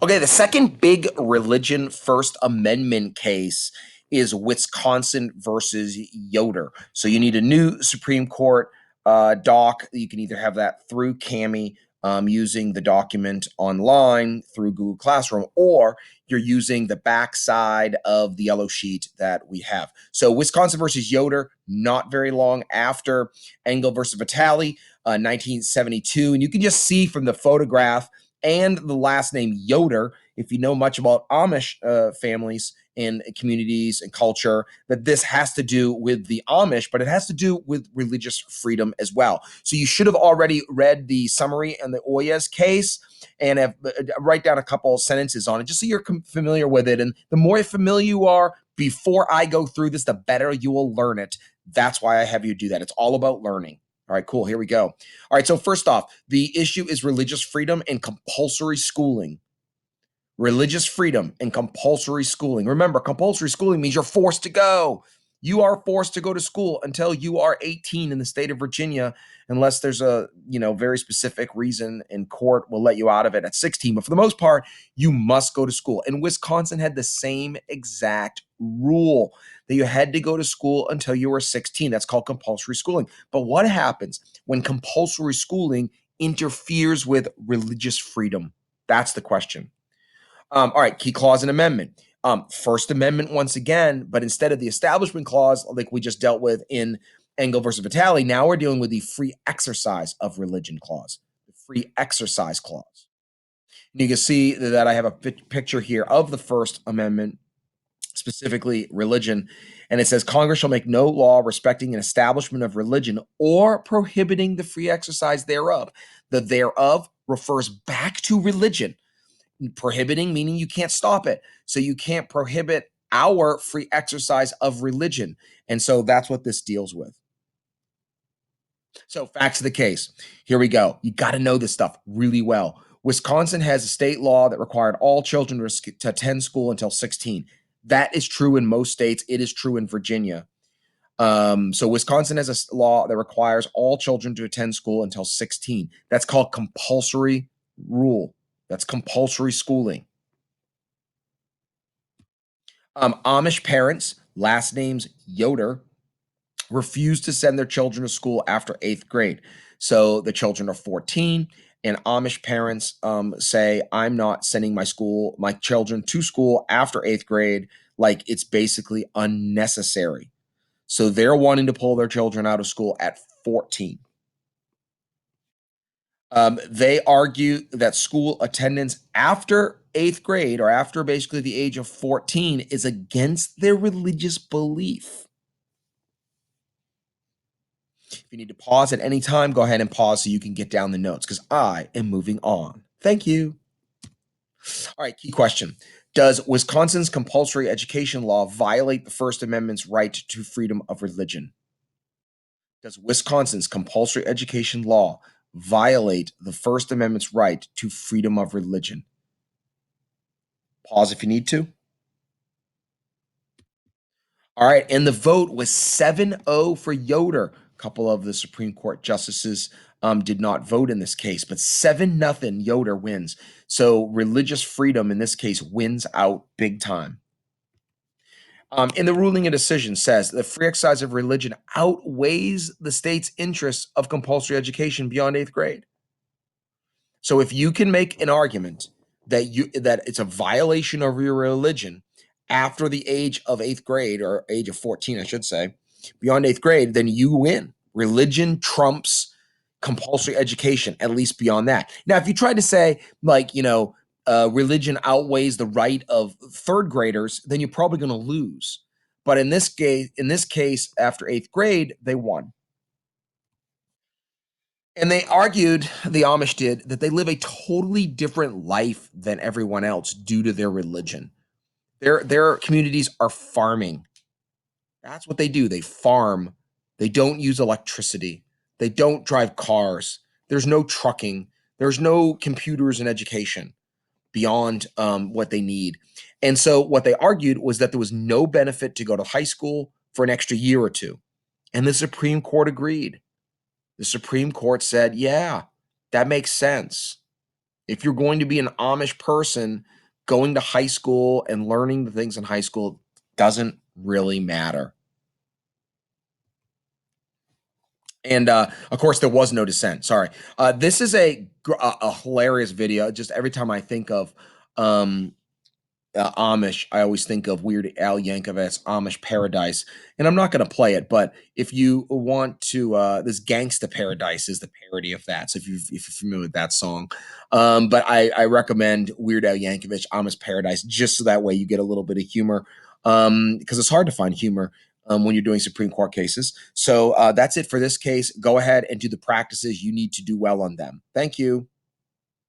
Okay, the second big religion First Amendment case is Wisconsin versus Yoder. So you need a new Supreme Court doc. You can either have that through Cami using the document online through Google Classroom, or you're using the backside of the yellow sheet that we have. So Wisconsin versus Yoder, not very long after Engel versus Vitale, 1972. And you can just see from the photograph and the last name Yoder, if you know much about Amish families and communities and culture, that this has to do with the Amish, but it has to do with religious freedom as well. So you should have already read the summary and the Oyez case and have write down a couple of sentences on it just so you're familiar with it. And the more familiar you are before I go through this, the better you will learn it. That's why I have you do that. It's all about learning. All right, cool. Here we go. All right, so first off, the issue is religious freedom and compulsory schooling. Religious freedom and compulsory schooling. Remember, compulsory schooling means you're forced to go. You are forced to go to school until you are 18 in the state of Virginia, unless there's a very specific reason and court will let you out of it at 16. But for the most part, you must go to school. And Wisconsin had the same exact rule that you had to go to school until you were 16. That's called compulsory schooling. But what happens when compulsory schooling interferes with religious freedom? That's the question. All right, key clause and amendment. First Amendment once again, but instead of the Establishment Clause, like we just dealt with in Engel versus Vitale, now we're dealing with the Free Exercise of Religion Clause, the Free Exercise Clause. And you can see that I have a picture here of the First Amendment, specifically religion, and it says Congress shall make no law respecting an establishment of religion or prohibiting the free exercise thereof. The thereof refers back to religion. Prohibiting meaning you can't stop it. So you can't prohibit our free exercise of religion. And so that's what this deals with. So facts of the case. Here we go. You got to know this stuff really well. Wisconsin has a state law that required all children to attend school until 16. That is true in most states. It is true in Virginia. So Wisconsin has a law that requires all children to attend school until 16. That's called compulsory rule. That's compulsory schooling. Amish parents, last names Yoder, refuse to send their children to school after 8th grade. So the children are 14, and Amish parents say, I'm not sending my children to school after 8th grade. Like it's basically unnecessary. So they're wanting to pull their children out of school at 14. They argue that school attendance after 8th grade or after basically the age of 14 is against their religious belief. If you need to pause at any time, go ahead and pause so you can get down the notes because I am moving on. Thank you. All right, key question. Does Wisconsin's compulsory education law violate the First Amendment's right to freedom of religion? Does Wisconsin's compulsory education law violate the First Amendment's right to freedom of religion? Pause if you need to. All right, and the vote was 7-0 for Yoder. A couple of the Supreme Court justices did not vote in this case, but 7-0 Yoder wins. So religious freedom in this case wins out big time. In the ruling, a decision says the free exercise of religion outweighs the state's interests of compulsory education beyond 8th grade. So if you can make an argument that it's a violation of your religion after the age of 8th grade, or age of 14, I should say, beyond 8th grade, then you win. Religion trumps compulsory education, at least beyond that. Now, if you try to say, like, religion outweighs the right of 3rd graders, then you're probably going to lose. But in this case, after 8th grade, they won. And they argued, the Amish did, that they live a totally different life than everyone else due to their religion. Their communities are farming. That's what they do. They farm. They don't use electricity. They don't drive cars. There's no trucking. There's no computers in education beyond what they need. And so what they argued was that there was no benefit to go to high school for an extra year or two. And the Supreme Court agreed. The Supreme Court said, yeah, that makes sense. If you're going to be an Amish person, going to high school and learning the things in high school doesn't really matter. And of course, there was no dissent. Sorry. This is a hilarious video. Just every time I think of um, Amish, I always think of Weird Al Yankovic's Amish Paradise, and I'm not going to play it, but if you want to, this Gangsta Paradise is the parody of that. So if you're familiar with that song, but I recommend Weird Al Yankovic Amish Paradise just so that way you get a little bit of humor, because it's hard to find humor. When you're doing Supreme Court cases. So that's it for this case. Go ahead and do the practices. You need to do well on them. Thank you.